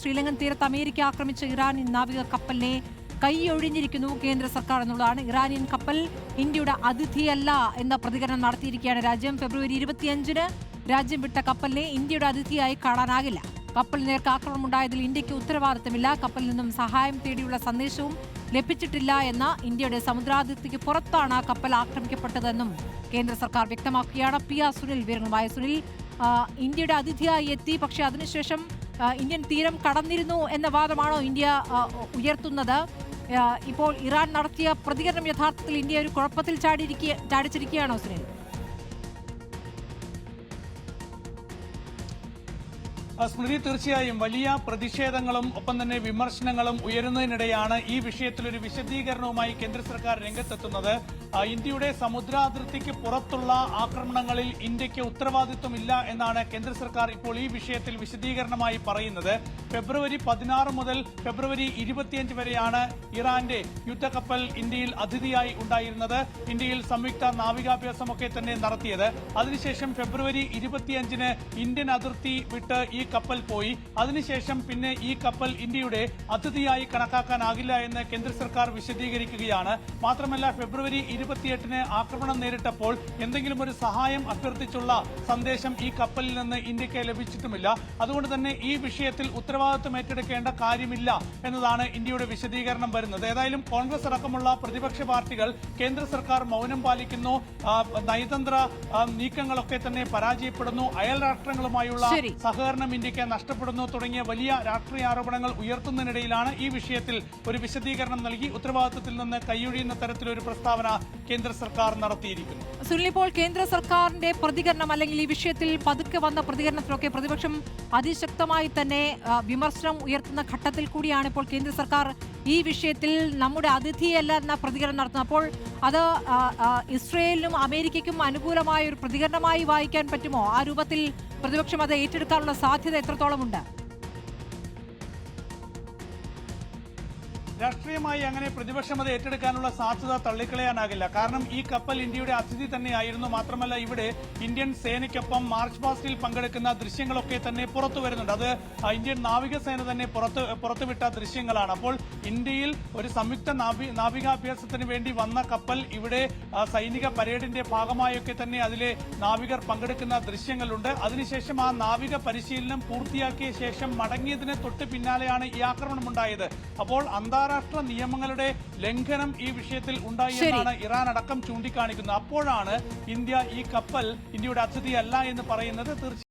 ശ്രീലങ്കൻ തീരത്ത് അമേരിക്ക ആക്രമിച്ച ഇറാനിയൻ നാവിക കപ്പലിനെ കൈയൊഴിഞ്ഞിരിക്കുന്നു കേന്ദ്ര സർക്കാർ എന്നുള്ളതാണ്. ഇറാനിയൻ കപ്പൽ ഇന്ത്യയുടെ അതിഥിയല്ല എന്ന പ്രതികരണം നടത്തിയിരിക്കുകയാണ് രാജ്യം. ഫെബ്രുവരി 25-ന് രാജ്യം വിട്ട കപ്പലിനെ ഇന്ത്യയുടെ അതിഥിയായി കാണാനാകില്ല. കപ്പലിന് നേർക്ക് ആക്രമണമുണ്ടായതിൽ ഇന്ത്യക്ക് ഉത്തരവാദിത്തമില്ല. കപ്പലിൽ നിന്നും സഹായം തേടിയുള്ള സന്ദേശവും ലഭിച്ചിട്ടില്ല എന്ന ഇന്ത്യയുടെ സമുദ്രാതിർത്തിക്ക് പുറത്താണ് കപ്പൽ ആക്രമിക്കപ്പെട്ടതെന്നും കേന്ദ്ര സർക്കാർ വ്യക്തമാക്കുകയാണ്. PR സുനിൽ വിവരങ്ങളുമായി. സുനിൽ, ഇന്ത്യയുടെ അതിഥിയായി എത്തി, പക്ഷേ അതിനുശേഷം ഇന്ത്യൻ തീരം കടന്നിരുന്നു എന്ന വാദമാണോ ഇന്ത്യ ഉയർത്തുന്നത്? ഇപ്പോൾ ഇറാൻ നടത്തിയ പ്രതികരണം യഥാർത്ഥത്തിൽ ഇന്ത്യ ഒരു കുഴപ്പത്തിൽ ചാടിച്ചിരിക്കുകയാണോ സുനിൽ? സ്മൃതി, തീർച്ചയായും വലിയ പ്രതിഷേധങ്ങളും ഒപ്പം തന്നെ വിമർശനങ്ങളും ഉയരുന്നതിനിടെയാണ് ഈ വിഷയത്തിൽ ഒരു വിശദീകരണവുമായി കേന്ദ്ര സർക്കാർ രംഗത്തെത്തുന്നത്. ഇന്ത്യയുടെ സമുദ്രാതിർത്തിക്ക് പുറത്തുള്ള ആക്രമണങ്ങളിൽ ഇന്ത്യക്ക് ഉത്തരവാദിത്വമില്ല എന്നാണ് കേന്ദ്ര സർക്കാർ ഇപ്പോൾ ഈ വിഷയത്തിൽ വിശദീകരണമായി പറയുന്നത്. ഫെബ്രുവരി 16 മുതൽ ഫെബ്രുവരി 25 വരെയാണ് ഇറാന്റെ യുദ്ധക്കപ്പൽ ഇന്ത്യയിൽ അതിഥിയായി ഉണ്ടായിരുന്നത്. ഇന്ത്യയിൽ സംയുക്ത നാവികാഭ്യാസമൊക്കെ തന്നെ നടത്തിയത്. അതിനുശേഷം ഫെബ്രുവരി 25-ന് ഇന്ത്യൻ അതിർത്തി വിട്ട് ഈ കപ്പൽ പോയി. അതിനുശേഷം പിന്നെ ഈ കപ്പൽ ഇന്ത്യയുടെ അതിഥിയായി കണക്കാക്കാനാകില്ല എന്ന് കേന്ദ്ര സർക്കാർ വിശദീകരിക്കുകയാണ്. മാത്രമല്ല, ഫെബ്രുവരി 28-ന് ആക്രമണം നേരിട്ടപ്പോൾ എന്തെങ്കിലും ഒരു സഹായം അഭ്യർത്ഥിച്ചുള്ള സന്ദേശം ഈ കപ്പലിൽ നിന്ന് ഇന്ത്യക്ക് ലഭിച്ചിട്ടുമില്ല. അതുകൊണ്ട് തന്നെ ഈ വിഷയത്തിൽ ഉത്തരവാദിത്വം ഏറ്റെടുക്കേണ്ട കാര്യമില്ല എന്നതാണ് ഇന്ത്യയുടെ വിശദീകരണം വരുന്നത്. ഏതായാലും കോൺഗ്രസ് അടക്കമുള്ള പ്രതിപക്ഷ പാർട്ടികൾ കേന്ദ്ര സർക്കാർ മൗനം പാലിക്കുന്നു, നയതന്ത്ര നീക്കങ്ങളൊക്കെ തന്നെ പരാജയപ്പെടുന്നു, അയൽ രാഷ്ട്രങ്ങളുമായുള്ള സഹകരണം ഇന്ത്യക്ക് നഷ്ടപ്പെടുന്നു തുടങ്ങിയ വലിയ രാഷ്ട്രീയ ആരോപണങ്ങൾ ഉയർത്തുന്നതിനിടയിലാണ് ഈ വിഷയത്തിൽ ഒരു വിശദീകരണം നൽകി ഉത്തരവാദിത്വത്തിൽ നിന്ന് കൈയൊഴിയുന്ന തരത്തിലൊരു പ്രസ്താവന കേന്ദ്ര സർക്കാർ നടത്തിയിരിക്കുന്നു. സുനിൽ, ഇപ്പോൾ കേന്ദ്ര സർക്കാരിന്റെ പ്രതികരണം അല്ലെങ്കിൽ ഈ വിഷയത്തിൽ പതുക്കെ വന്ന പ്രതികരണത്തിലൊക്കെ പ്രതിപക്ഷം അതിശക്തമായി തന്നെ വിമർശനം ഉയർത്തുന്ന ഘട്ടത്തിൽ കൂടിയാണ് ഇപ്പോൾ കേന്ദ്ര സർക്കാർ ഈ വിഷയത്തിൽ നമ്മുടെ അതിഥിയല്ല എന്ന പ്രതികരണം നടത്തുന്നത്. അപ്പോൾ അത് ഇസ്രയേലിനും അമേരിക്കയ്ക്കും അനുകൂലമായ ഒരു പ്രതികരണമായി വായിക്കാൻ പറ്റുമോ? ആ രൂപത്തിൽ പ്രതിപക്ഷം അത് ഏറ്റെടുക്കാനുള്ള സാധ്യത എത്രത്തോളമുണ്ട്? രാഷ്ട്രീയമായി അങ്ങനെ പ്രതിപക്ഷം അത് ഏറ്റെടുക്കാനുള്ള സാധ്യത തള്ളിക്കളയാനാകില്ല. കാരണം ഈ കപ്പൽ ഇന്ത്യയുടെ അതിഥി തന്നെയായിരുന്നു. മാത്രമല്ല, ഇവിടെ ഇന്ത്യൻ സേനയ്ക്കൊപ്പം മാർച്ച് പാസ്റ്റിൽ പങ്കെടുക്കുന്ന ദൃശ്യങ്ങളൊക്കെ തന്നെ പുറത്തു വരുന്നുണ്ട്. അത് ഇന്ത്യൻ നാവികസേന തന്നെ പുറത്തുവിട്ട ദൃശ്യങ്ങളാണ്. അപ്പോൾ ഇന്ത്യയിൽ ഒരു സംയുക്ത നാവികാഭ്യാസത്തിന് വേണ്ടി വന്ന കപ്പൽ ഇവിടെ സൈനിക പരേഡിന്റെ ഭാഗമായൊക്കെ തന്നെ അതിലെ നാവികർ പങ്കെടുക്കുന്ന ദൃശ്യങ്ങളുണ്ട്. അതിനുശേഷം ആ നാവിക പരിശീലനം പൂർത്തിയാക്കിയ ശേഷം മടങ്ങിയതിന് തൊട്ട് പിന്നാലെയാണ് ഈ ആക്രമണമുണ്ടായത്. അപ്പോൾ അന്താരാഷ്ട്ര നിയമങ്ങളുടെ ലംഘനം ഈ വിഷയത്തിൽ ഉണ്ടായി എന്നാണ് ഇറാൻ അടക്കം ചൂണ്ടിക്കാണിക്കുന്നത്. അപ്പോഴാണ് ഇന്ത്യ ഈ കപ്പൽ ഇന്ത്യയുടെ അതിഥിയല്ല എന്ന് പറയുന്നത്. തീർച്ചയായും